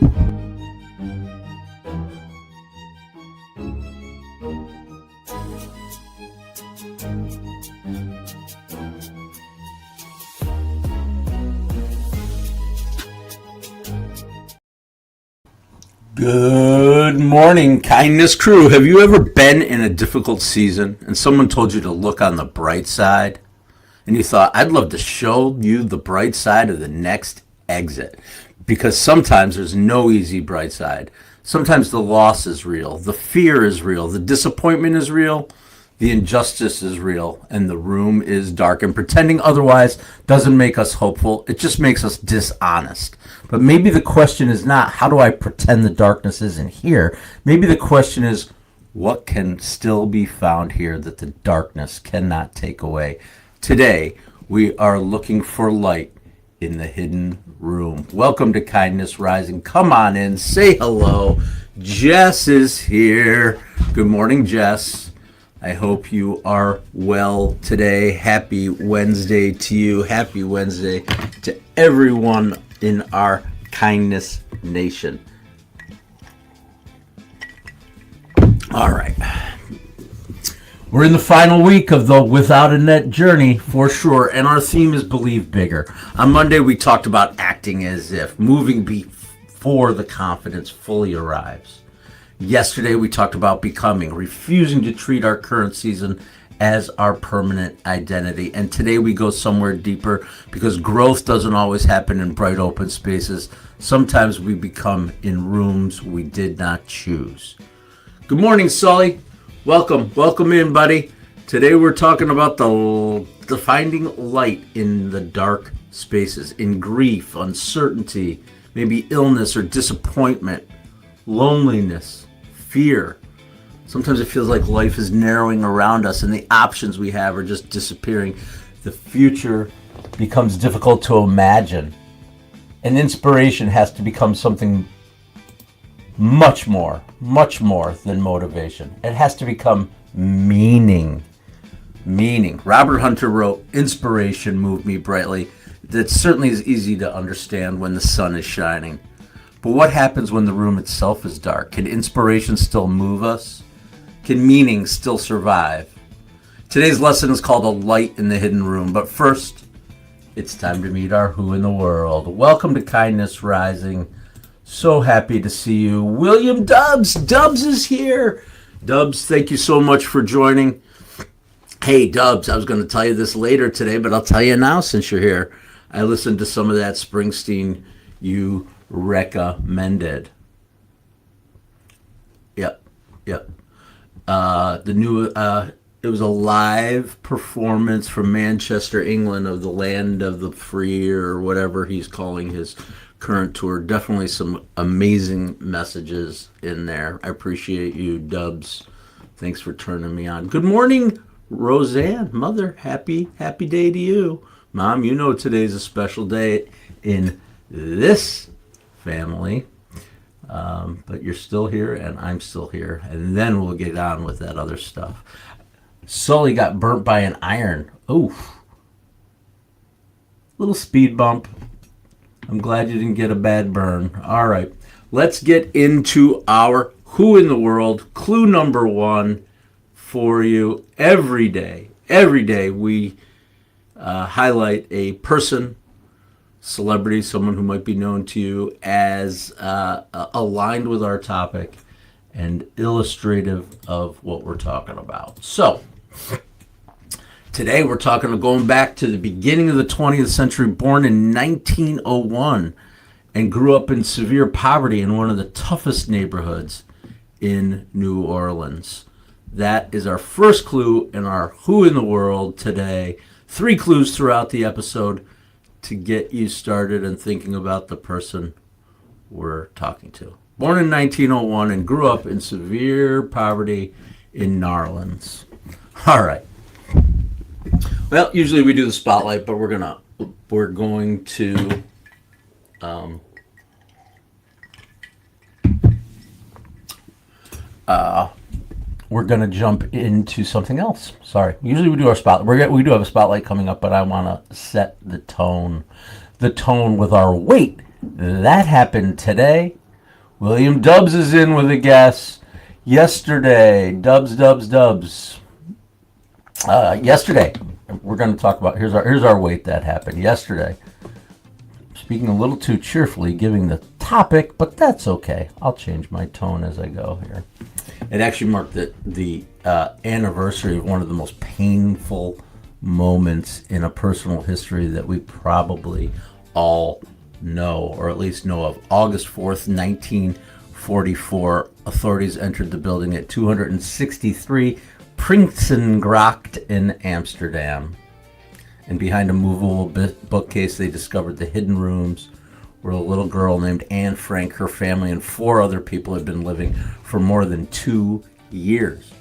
Good morning, kindness crew. Have you ever been in a difficult season and someone told you to look on the bright side? And you thought, I'd love to show you the bright side of the next exit. Because sometimes there's no easy bright side. Sometimes the loss is real, the fear is real, the disappointment is real, the injustice is real, and the room is dark. And pretending otherwise doesn't make us hopeful. It just makes us dishonest. But maybe the question is not, how do I pretend the darkness isn't here? Maybe the question is, what can still be found here that the darkness cannot take away? Today, we are looking for light in the hidden room. Welcome to Kindness Rising. Come on in, say hello. Jess is here. Good morning, Jess. I hope you are well today. Happy Wednesday to you. Happy Wednesday to everyone in our Kindness Nation. All right. We're in the final week of the Without a Net journey for sure, and our theme is Believe Bigger. On Monday, we talked about acting as if, moving before the confidence fully arrives. Yesterday, we talked about becoming, refusing to treat our current season as our permanent identity. And today we go somewhere deeper because growth doesn't always happen in bright open spaces. Sometimes we become in rooms we did not choose. Good morning, Sully. Welcome in, buddy. Today we're talking about the finding light in the dark spaces, in grief, uncertainty, maybe illness or disappointment, loneliness, fear. Sometimes it feels like life is narrowing around us and the options we have are just disappearing. The future becomes difficult to imagine. And inspiration has to become something much more than motivation. It has to become meaning. Robert Hunter wrote, "Inspiration moved me brightly." That certainly is easy to understand when the sun is shining. But what happens when the room itself is dark? Can inspiration still move us? Can meaning still survive? Today's lesson is called A Light in the Hidden Room. But first, it's time to meet our Who in the World. Welcome to Kindness Rising. So happy to see you. William Dubs. Dubs is here. Dubs, thank you so much for joining. Hey, Dubs, I was going to tell you this later today, but I'll tell you now since you're here. I listened to some of that Springsteen you recommended. Yep. It was a live performance from Manchester, England, of the Land of the Free, or whatever he's calling his current tour. Definitely some amazing messages in there. I appreciate you, Dubs. Thanks for turning me on. Good morning, Roseanne. Mother, happy day to you. Mom, you know today's a special day in this family. But you're still here and I'm still here. And then we'll get on with that other stuff. Sully got burnt by an iron. Oof. Little speed bump. I'm glad you didn't get a bad burn. All right. Let's get into our Who in the World. Clue number one for you. Every day we highlight a person, celebrity, someone who might be known to you as aligned with our topic and illustrative of what we're talking about. So today we're going back to the beginning of the 20th century, born in 1901 and grew up in severe poverty in one of the toughest neighborhoods in New Orleans. That is our first clue in our Who in the World today. 3 clues throughout the episode to get you started and thinking about the person we're talking to. Born in 1901 and grew up in severe poverty in New Orleans. All right. Well, usually we do the spotlight, but we're going to jump into something else. Sorry. Usually we do our spotlight. We do have a spotlight coming up, but I want to set the tone with our wait. That happened today. William Dubs is in with a guess. Yesterday, Dubs. Yesterday, we're going to talk about, here's our weight that happened. Yesterday, speaking a little too cheerfully, giving the topic, but that's okay. I'll change my tone as I go here. It actually marked the anniversary of one of the most painful moments in a personal history that we probably all know, or at least know of. August 4th, 1944, authorities entered the building at 263 Prinsengracht in Amsterdam. And behind a movable bookcase, they discovered the hidden rooms where a little girl named Anne Frank, her family, and 4 other people had been living for more than 2 years.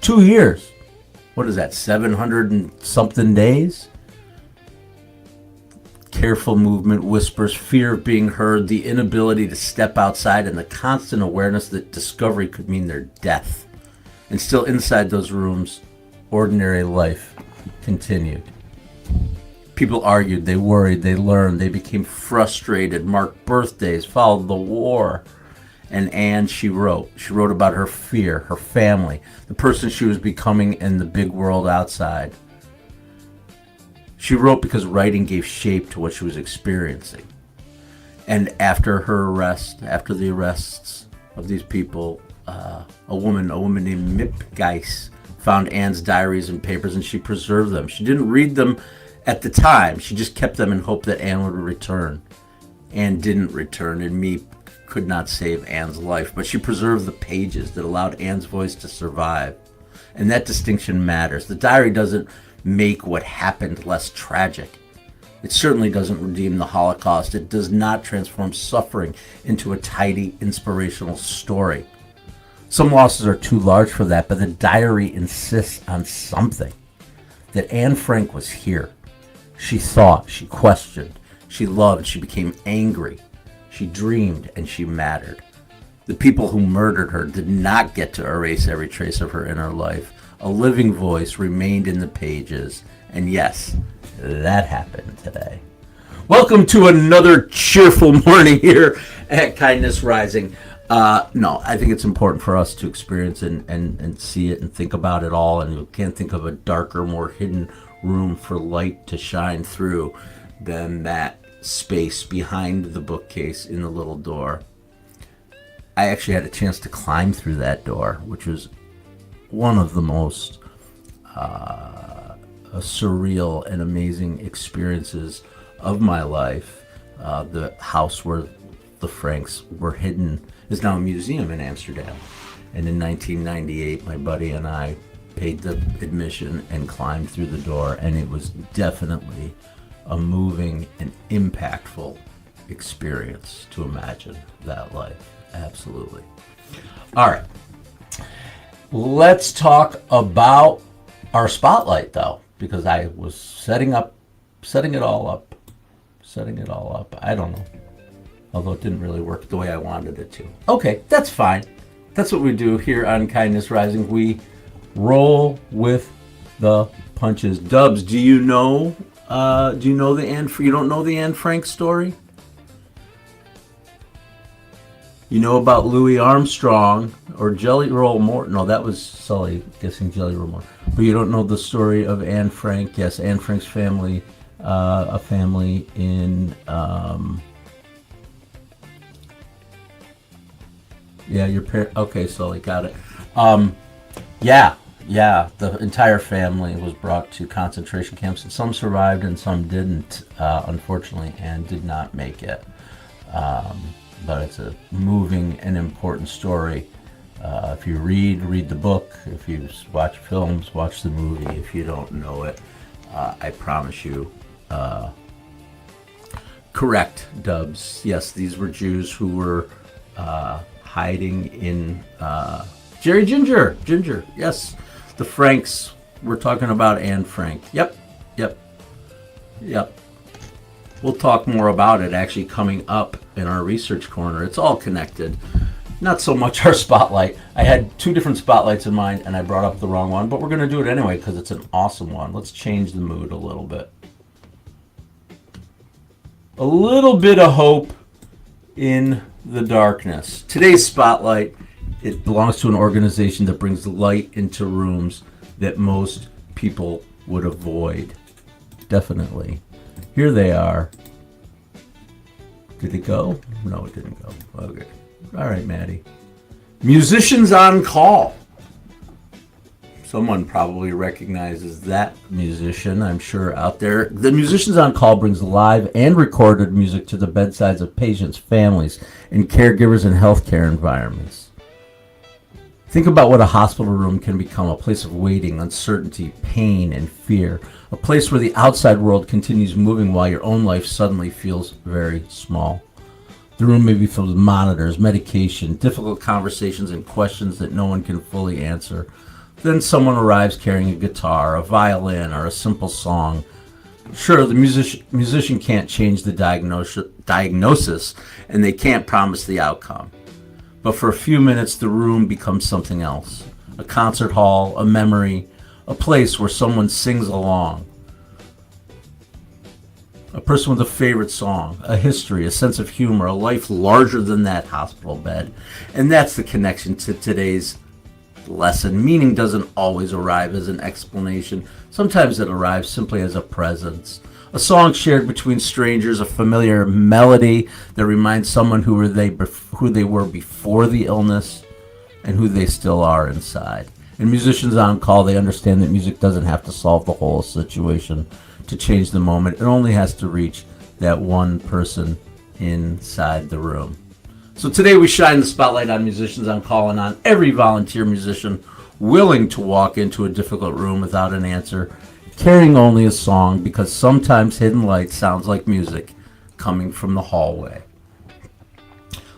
2 years! What is that, 700 and something days? Careful movement, whispers, fear of being heard, the inability to step outside, and the constant awareness that discovery could mean their death. And still inside those rooms, ordinary life continued. People argued, they worried, they learned, they became frustrated, marked birthdays, followed the war. And Anne, she wrote about her fear, her family, the person she was becoming in the big world outside. She wrote because writing gave shape to what she was experiencing. And after her arrest, after the arrests of these people, a woman named Mip Geis found Anne's diaries and papers, and she preserved them. She didn't read them at the time. She just kept them in hope that Anne would return. Anne didn't return, and Mip could not save Anne's life, but she preserved the pages that allowed Anne's voice to survive. And that distinction matters. The diary doesn't make what happened less tragic. It certainly doesn't redeem the Holocaust. It does not transform suffering into a tidy, inspirational story. Some losses are too large for that, but the diary insists on something. That Anne Frank was here. She thought, she questioned, she loved, she became angry, she dreamed, and she mattered. The people who murdered her did not get to erase every trace of her inner life. A living voice remained in the pages, and yes, that happened today. Welcome to another cheerful morning here at Kindness Rising. No, I think it's important for us to experience and see it and think about it all, and you can't think of a darker, more hidden room for light to shine through than that space behind the bookcase in the little door. I actually had a chance to climb through that door, which was one of the most surreal and amazing experiences of my life. The house where the Franks were hidden is now a museum in Amsterdam. And in 1998, my buddy and I paid the admission and climbed through the door, and it was definitely a moving and impactful experience to imagine that life. Absolutely. All right. Let's talk about our spotlight, though, because I was setting it all up. I don't know. Although it didn't really work the way I wanted it to. Okay, that's fine. That's what we do here on Kindness Rising. We roll with the punches. Dubs, do you know the Anne? You don't know the Anne Frank story? You know about Louis Armstrong or Jelly Roll Morton? No, that was Sully guessing Jelly Roll Morton. But you don't know the story of Anne Frank? Yes, Anne Frank's family, a family in okay, Sully, got it. Yeah, the entire family was brought to concentration camps, and some survived and some didn't, unfortunately, and did not make it. But it's a moving and important story. If you read the book, if you watch films, watch the movie. If you don't know it, I promise you, correct, Dubs. Yes, these were Jews who were hiding in Jerry Ginger. Yes, the Franks. We're talking about Anne Frank. Yep. We'll talk more about it actually coming up in our research corner. It's all connected. Not so much our spotlight. I had 2 different spotlights in mind and I brought up the wrong one, but we're going to do it anyway because it's an awesome one. Let's change the mood a little bit. A little bit of hope in the darkness. Today's spotlight, it belongs to an organization that brings light into rooms that most people would avoid. Definitely. Here they are. Did it go? No, it didn't go. Okay. All right, Maddie. Musicians on Call. Someone probably recognizes that musician, I'm sure, out there. The Musicians on Call brings live and recorded music to the bedsides of patients, families, and caregivers in healthcare environments. Think about what a hospital room can become, a place of waiting, uncertainty, pain, and fear. A place where the outside world continues moving while your own life suddenly feels very small. The room may be filled with monitors, medication, difficult conversations, and questions that no one can fully answer. Then someone arrives carrying a guitar, a violin, or a simple song. Sure, the musician can't change the diagnosis, and they can't promise the outcome. But for a few minutes, the room becomes something else. A concert hall, a memory, a place where someone sings along. A person with a favorite song, a history, a sense of humor, a life larger than that hospital bed. And that's the connection to today's lesson. Meaning doesn't always arrive as an explanation. Sometimes it arrives simply as a presence. A song shared between strangers, a familiar melody that reminds someone who they were before the illness and who they still are inside. And Musicians on Call, they understand that music doesn't have to solve the whole situation to change the moment. It only has to reach that one person inside the room. So today we shine the spotlight on Musicians on Call and on every volunteer musician willing to walk into a difficult room without an answer, carrying only a song, because sometimes hidden light sounds like music coming from the hallway.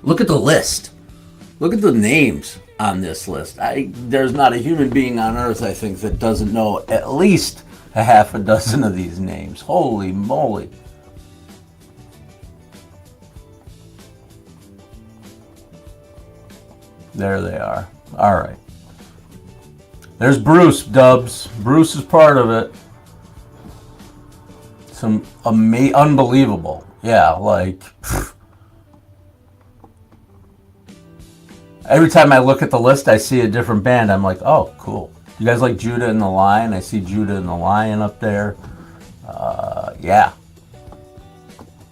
Look at the list. Look at the names on this list. There's not a human being on earth, I think, that doesn't know at least a half a dozen of these names. Holy moly. There they are. All right. There's Bruce, Dubs. Bruce is part of it. Some unbelievable. Yeah, like... Every time I look at the list, I see a different band. I'm like, oh, cool. You guys like Judah and the Lion? I see Judah and the Lion up there. Yeah.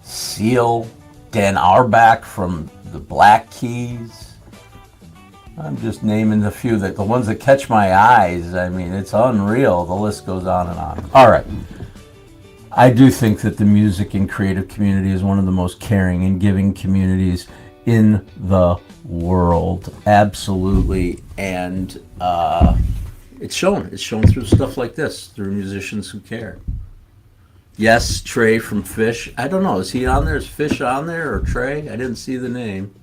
Seal. Dan Auerbach from the Black Keys. I'm just naming the few, the ones that catch my eyes. I mean, it's unreal. The list goes on and on. All right. I do think that the music and creative community is one of the most caring and giving communities in the world. Absolutely. And it's shown. It's shown through stuff like this, through musicians who care. Yes, Trey from Fish. I don't know. Is he on there? Is Fish on there or Trey? I didn't see the name.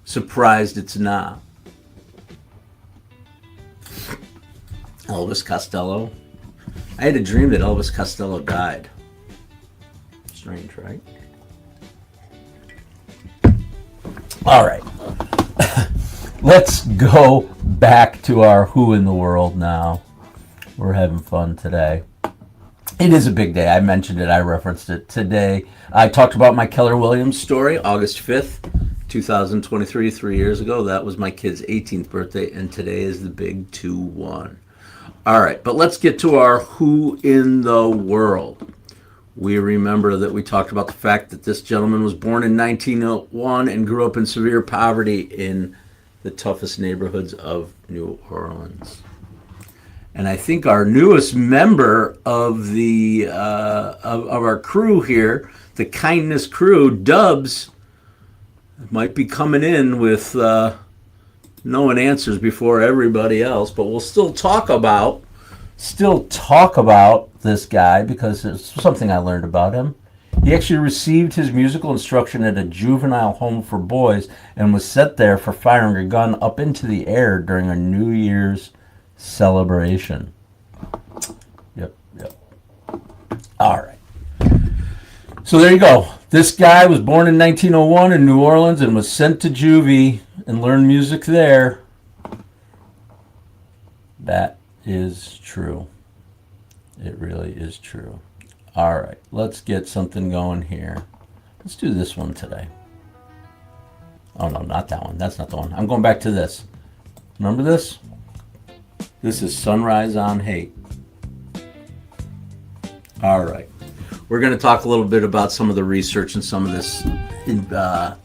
Surprised it's not. Elvis Costello. I had a dream that Elvis Costello died. Strange, right? All right. Let's go back to our Who in the World now. We're having fun today. It is a big day. I mentioned it. I referenced it today. I talked about my Keller Williams story, August 5th, 2023, 3 years ago. That was my kid's 18th birthday, and today is the big 2-1. All right, but let's get to our Who in the World. We remember that we talked about the fact that this gentleman was born in 1901 and grew up in severe poverty in the toughest neighborhoods of New Orleans. And I think our newest member of the of our crew here, the Kindness crew, Dubs, might be coming in with knowing answers before everybody else. But we'll still talk about this guy because it's something I learned about him. He actually received his musical instruction at a juvenile home for boys and was set there for firing a gun up into the air during a New Year's celebration. Yep. All right. So there you go. This guy was born in 1901 in New Orleans and was sent to juvie and learned music there. That is true. It really is true. All right, let's get something going here. Let's do this one today. Oh no, not that one. That's not the one. I'm going back to this. Remember this? This is Sunrise on Hate. All right. We're going to talk a little bit about some of the research and some of this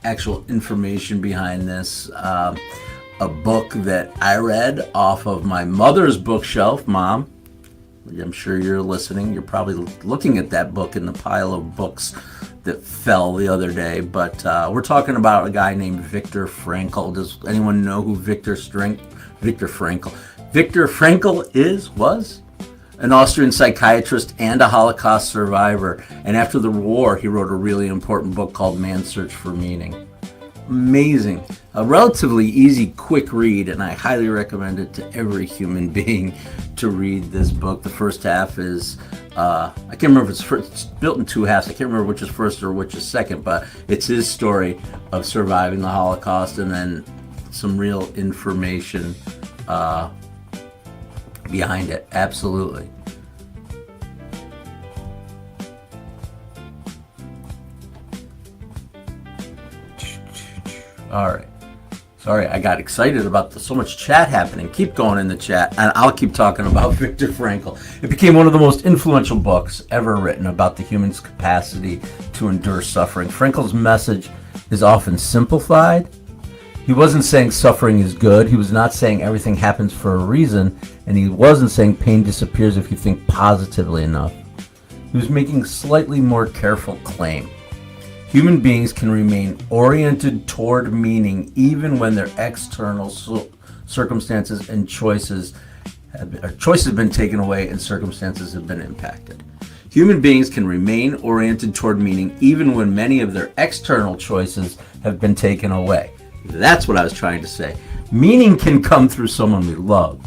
actual information behind this. A book that I read off of my mother's bookshelf. Mom, I'm sure you're listening. You're probably looking at that book in the pile of books that fell the other day. But we're talking about a guy named Viktor Frankl. Does anyone know who Viktor Frankl? Viktor Frankl was an Austrian psychiatrist and a Holocaust survivor. And after the war, he wrote a really important book called Man's Search for Meaning. Amazing. A relatively easy, quick read, and I highly recommend it to every human being to read this book. The first half is, I can't remember if it's built in two halves. I can't remember which is first or which is second, but it's his story of surviving the Holocaust and then some real information behind it. Absolutely. All right. Sorry, I got excited about so much chat happening. Keep going in the chat, and I'll keep talking about Viktor Frankl. It became one of the most influential books ever written about the human's capacity to endure suffering. Frankl's message is often simplified. He wasn't saying suffering is good. He was not saying everything happens for a reason, and he wasn't saying pain disappears if you think positively enough. He was making a slightly more careful claim. Human beings can remain oriented toward meaning even when their external circumstances and choices have been taken away and circumstances have been impacted. Human beings can remain oriented toward meaning even when many of their external choices have been taken away. That's what I was trying to say. Meaning can come through someone we love,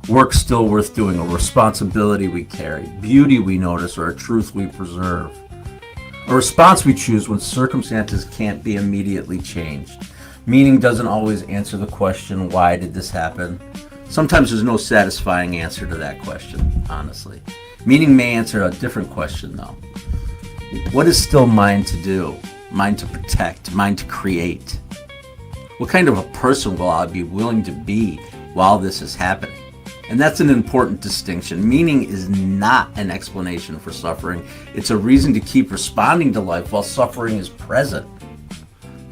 work still worth doing, a responsibility we carry, beauty we notice, or a truth we preserve. A response we choose when circumstances can't be immediately changed. Meaning doesn't always answer the question, why did this happen? Sometimes there's no satisfying answer to that question, honestly. Meaning may answer a different question, though. What is still mine to do? Mine to protect? Mine to create? What kind of a person will I be willing to be while this is happening? And that's an important distinction. Meaning is not an explanation for suffering. It's a reason to keep responding to life while suffering is present.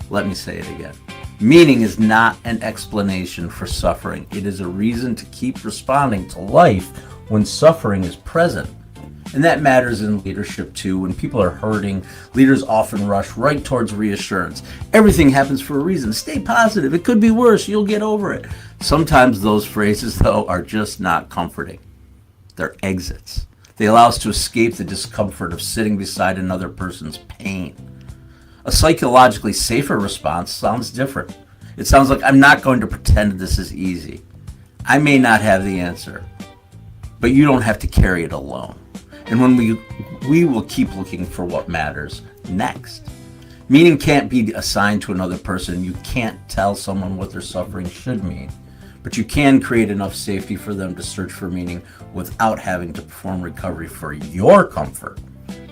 Let me say it again. Meaning is not an explanation for suffering. It is a reason to keep responding to life when suffering is present. And that matters in leadership too. When people are hurting, leaders often rush right towards reassurance. Everything happens for a reason. Stay positive. It could be worse. You'll get over it. Sometimes those phrases, though, are just not comforting. They're exits. They allow us to escape the discomfort of sitting beside another person's pain. A psychologically safer response sounds different. It sounds like, I'm not going to pretend this is easy. I may not have the answer, but you don't have to carry it alone. And when we will keep looking for what matters next. Meaning can't be assigned to another person. You can't tell someone what their suffering should mean. But you can create enough safety for them to search for meaning without having to perform recovery for your comfort.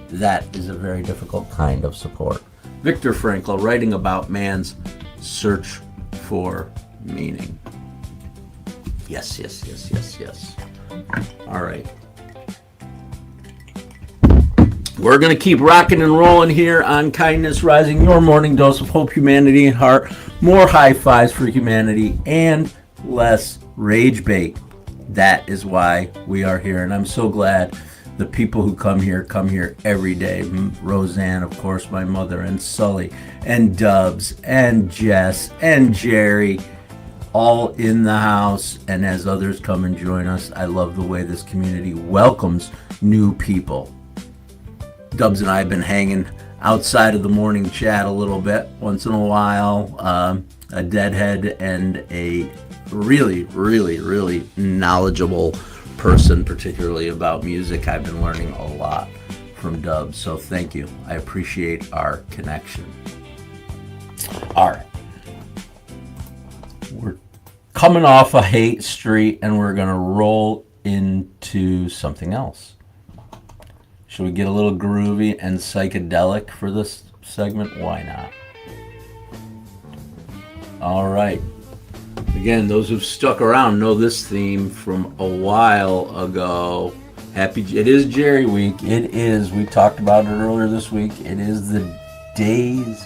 That is a very difficult kind of support. Viktor Frankl, writing about man's search for meaning. Yes. All right. We're going to keep rocking and rolling here on Kindness Rising, your morning dose of hope, humanity, and heart. More high fives for humanity and less rage bait. That is why we are here. And I'm so glad the people who come here every day. Roseanne, of course, my mother, and Sully, and Dubs, and Jess, and Jerry, all in the house. And as others come and join us, I love the way this community welcomes new people. Dubs and I have been hanging outside of the morning chat a little bit once in a while. A deadhead and a really, really, really knowledgeable person, particularly about music. I've been learning a lot from Dubs, so thank you. I appreciate our connection. All right. We're coming off a hate street and we're going to roll into something else. Should we get a little groovy and psychedelic for this segment, why not? All right. Again, those who've stuck around know this theme from a while ago. It is Jerry Week. It is. We talked about it earlier this week. It is the days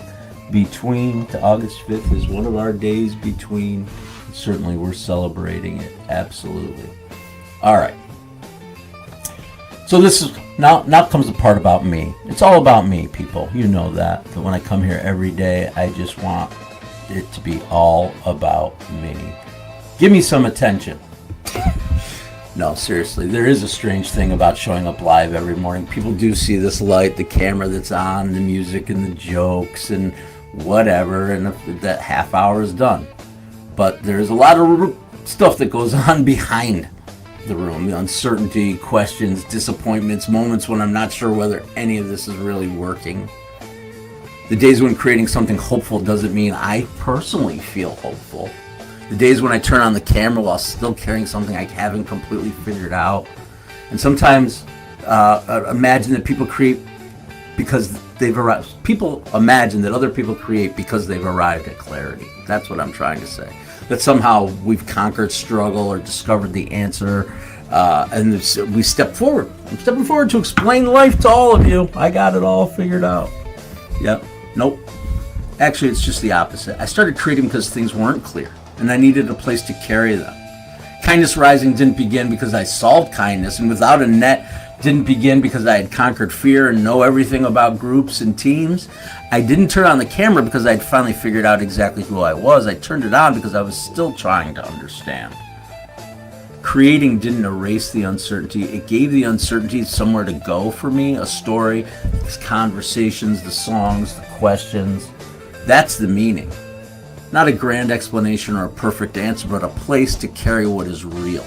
between. To August 5th is one of our days between. Certainly, we're celebrating it. Absolutely. All right. So this is now comes the part about me. It's all about me, people. You know that. That when I come here every day, I just want it to be all about me. Give me some attention. No, seriously, there is a strange thing about showing up live every morning. People do see this light, the camera that's on, the music and the jokes and whatever, and that half hour is done. But there's a lot of stuff that goes on behind the room. The uncertainty, questions, disappointments, moments when I'm not sure whether any of this is really working. The days when creating something hopeful doesn't mean I personally feel hopeful. The days when I turn on the camera while still carrying something I haven't completely figured out. And sometimes imagine that people create because they've arrived. People imagine that other people create because they've arrived at clarity. That's what I'm trying to say. That somehow we've conquered struggle or discovered the answer, and we step forward. I'm stepping forward to explain life to all of you. I got it all figured out. Yep. Nope. Actually, it's just the opposite. I started creating because things weren't clear, and I needed a place to carry them. Kindness Rising didn't begin because I solved kindness, and Without a Net didn't begin because I had conquered fear and know everything about groups and teams. I didn't turn on the camera because I had finally figured out exactly who I was. I turned it on because I was still trying to understand. Creating didn't erase the uncertainty. It gave the uncertainty somewhere to go for me, a story, the conversations, the songs, the questions. That's the meaning. Not a grand explanation or a perfect answer, but a place to carry what is real.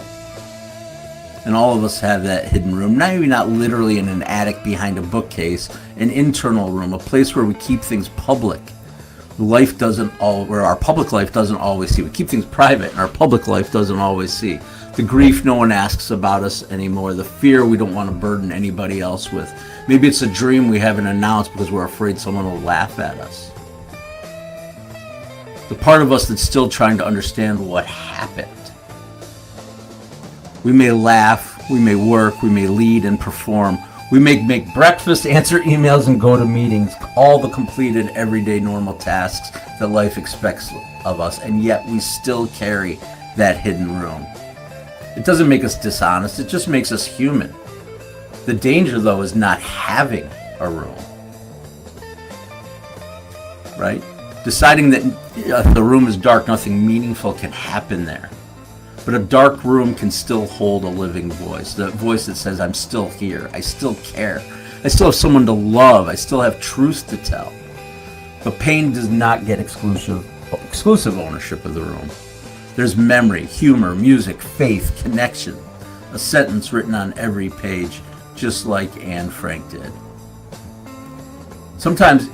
And all of us have that hidden room, maybe not literally in an attic behind a bookcase, an internal room, a place where we keep things public. Where our public life doesn't always see. We keep things private, and our public life doesn't always see. The grief no one asks about us anymore. The fear we don't want to burden anybody else with. Maybe it's a dream we haven't announced because we're afraid someone will laugh at us. The part of us that's still trying to understand what happened. We may laugh, we may work, we may lead and perform. We may make breakfast, answer emails, and go to meetings. All the completed everyday normal tasks that life expects of us. And yet we still carry that hidden room. It doesn't make us dishonest, it just makes us human. The danger, though, is not having a room. Right? Deciding that if the room is dark, nothing meaningful can happen there. But a dark room can still hold a living voice. The voice that says, I'm still here, I still care, I still have someone to love, I still have truth to tell. But pain does not get exclusive ownership of the room. There's memory, humor, music, faith, connection. A sentence written on every page, just like Anne Frank did. Sometimes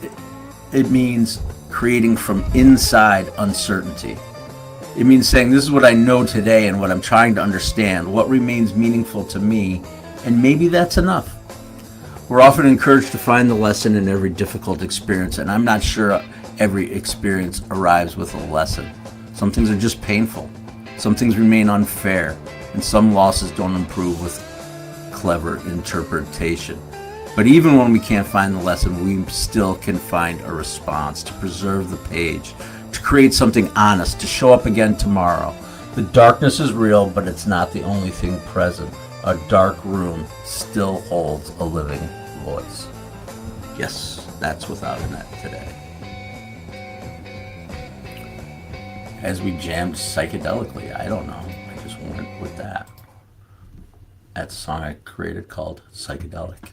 it means creating from inside uncertainty. It means saying, this is what I know today and what I'm trying to understand, what remains meaningful to me, and maybe that's enough. We're often encouraged to find the lesson in every difficult experience, and I'm not sure every experience arrives with a lesson. Some things are just painful. Some things remain unfair, and some losses don't improve with clever interpretation. But even when we can't find the lesson, we still can find a response to preserve the page, to create something honest, to show up again tomorrow. The darkness is real, but it's not the only thing present. A dark room still holds a living voice. Yes, that's Without a Net today. As we jammed psychedelically, I don't know. I just went with that. That's a song I created called Psychedelic.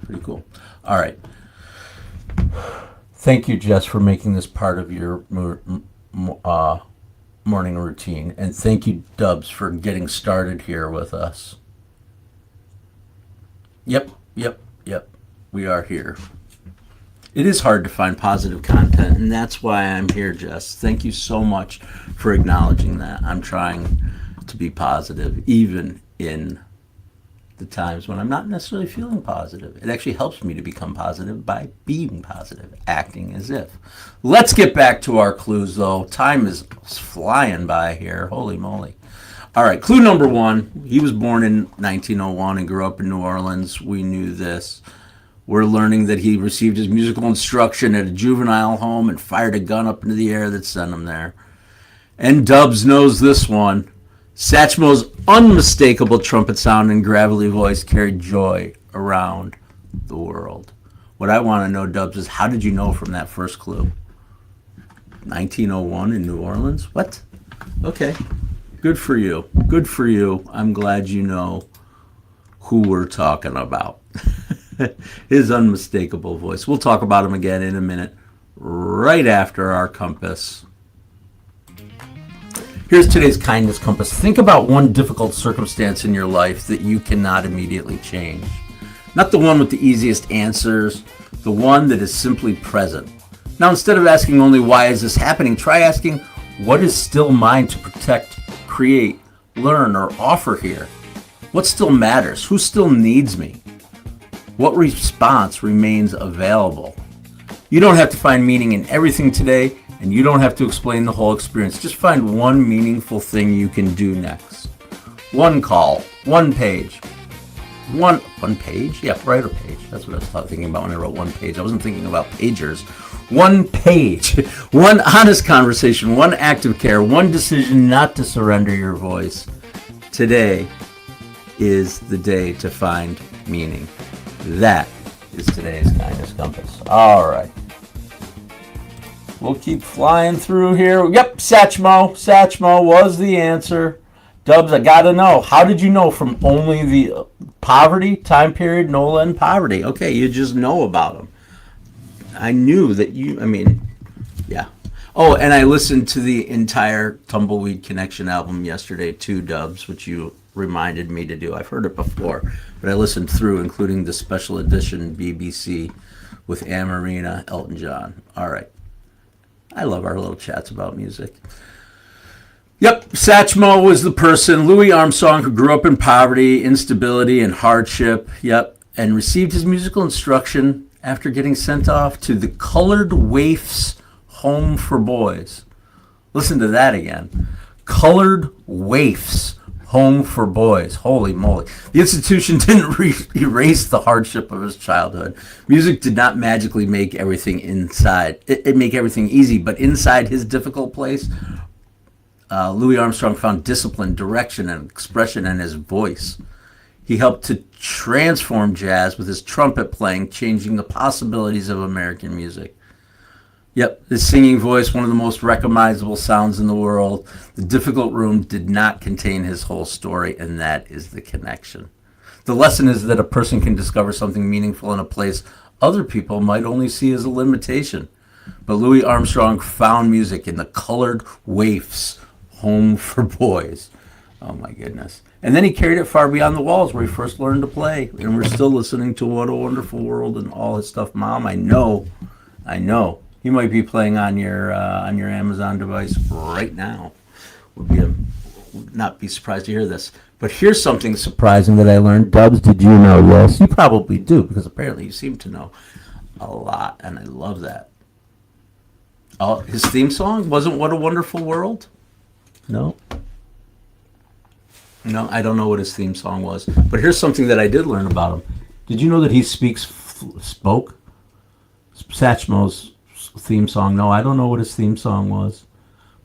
Pretty cool. All right. Thank you, Jess, for making this part of your morning routine. And thank you, Dubs, for getting started here with us. Yep. We are here. It is hard to find positive content, and that's why I'm here, Jess. Thank you so much for acknowledging that. I'm trying to be positive, even in the times when I'm not necessarily feeling positive. It actually helps me to become positive by being positive, acting as if. Let's get back to our clues, though. Time is flying by here. Holy moly. All right, clue number one. He was born in 1901 and grew up in New Orleans. We knew this. We're learning that he received his musical instruction at a juvenile home and fired a gun up into the air that sent him there. And Dubs knows this one. Satchmo's unmistakable trumpet sound and gravelly voice carried joy around the world. What I want to know, Dubs, is how did you know from that first clue? 1901 in New Orleans? What? Okay. Good for you. Good for you. I'm glad you know who we're talking about. His unmistakable voice. We'll talk about him again in a minute, right after our compass. Here's today's kindness compass. Think about one difficult circumstance in your life that you cannot immediately change. Not the one with the easiest answers, the one that is simply present. Now, instead of asking only why is this happening, try asking what is still mine to protect, create, learn, or offer here? What still matters? Who still needs me? What response remains available? You don't have to find meaning in everything today, and you don't have to explain the whole experience. Just find one meaningful thing you can do next. One call, one page. One page? Yeah, write a page. That's what I was thinking about when I wrote one page. I wasn't thinking about pagers. One page. One honest conversation. One act of care. One decision not to surrender your voice. Today is the day to find meaning. That is today's kindness compass. All right. We'll keep flying through here. Yep, Satchmo. Satchmo was the answer. Dubs, I gotta know. How did you know from only the poverty time period, NOLA, and poverty? Okay, you just know about them. I knew that yeah. Oh, and I listened to the entire Tumbleweed Connection album yesterday too, Dubs, which you reminded me to do. I've heard it before, but I listened through, including the special edition BBC with Amarina, Elton John. All right. I love our little chats about music. Yep, Satchmo was the person, Louis Armstrong, who grew up in poverty, instability, and hardship. Yep, and received his musical instruction after getting sent off to the Colored Waifs Home for Boys. Listen to that again. Colored Waifs Home for Boys. Holy moly. The institution didn't erase the hardship of his childhood. Music did not magically make everything inside. It make everything easy, but inside his difficult place, Louis Armstrong found discipline, direction, and expression in his voice. He helped to transform jazz with his trumpet playing, changing the possibilities of American music. Yep, his singing voice, one of the most recognizable sounds in the world. The difficult room did not contain his whole story, and that is the connection. The lesson is that a person can discover something meaningful in a place other people might only see as a limitation. But Louis Armstrong found music in the Colored Waifs Home for Boys. Oh my goodness. And then he carried it far beyond the walls where he first learned to play. And we're still listening to What a Wonderful World and all his stuff. Mom, I know. You might be playing on your Amazon device right now. Would not be surprised to hear this. But here's something surprising that I learned. Dubs, did you know? Yes, you probably do, because apparently you seem to know a lot, and I love that. Oh, his theme song wasn't "What a Wonderful World"? No, I don't know what his theme song was. But here's something that I did learn about him. Did you know that he spoke Satchmo's theme song? No, I don't know what his theme song was,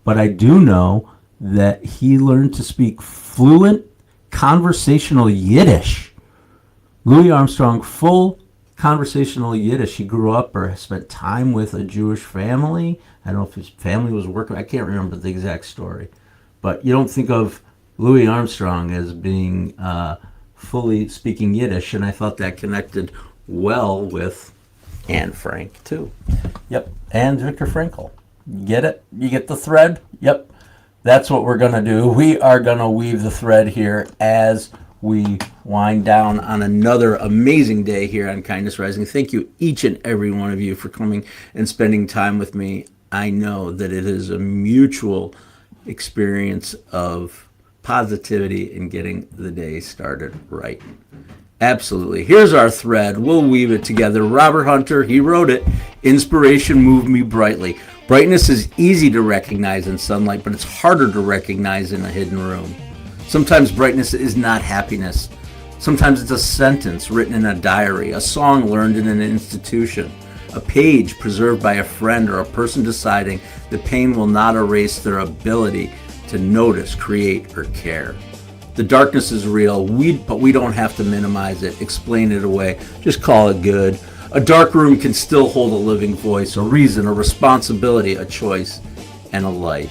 but I do know that he learned to speak fluent conversational Yiddish. Louis Armstrong, full conversational Yiddish. He grew up or spent time with a Jewish family. I don't know if his family was working. I can't remember the exact story, but you don't think of Louis Armstrong as being fully speaking Yiddish, and I thought that connected well with Anne Frank too. Yep, and Viktor Frankl. Get it? You get the thread? Yep. That's what we're going to do. We are going to weave the thread here as we wind down on another amazing day here on Kindness Rising. Thank you, each and every one of you, for coming and spending time with me. I know that it is a mutual experience of positivity, and getting the day started right. Absolutely. Here's our thread. We'll weave it together. Robert Hunter, he wrote it. Inspiration moved me brightly. Brightness is easy to recognize in sunlight, but it's harder to recognize in a hidden room. Sometimes brightness is not happiness. Sometimes it's a sentence written in a diary, a song learned in an institution, a page preserved by a friend, or a person deciding that pain will not erase their ability to notice, create, or care. The darkness is real, but we don't have to minimize it, explain it away, just call it good. A dark room can still hold a living voice, a reason, a responsibility, a choice, and a light.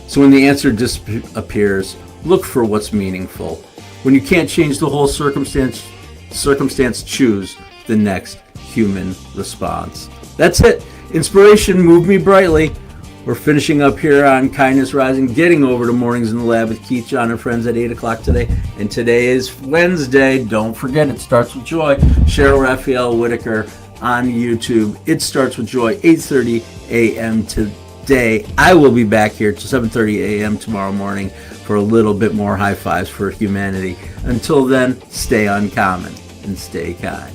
So when the answer disappears, look for what's meaningful. When you can't change the whole circumstance, choose the next human response. That's it. Inspiration moved me brightly. We're finishing up here on Kindness Rising, getting over to Mornings in the Lab with Keith, John, and friends at 8 o'clock today. And today is Wednesday. Don't forget, it starts with joy. Cheryl Raphael Whitaker on YouTube. It starts with joy, 8:30 a.m. today. I will be back here till 7:30 a.m. tomorrow morning for a little bit more high fives for humanity. Until then, stay uncommon and stay kind.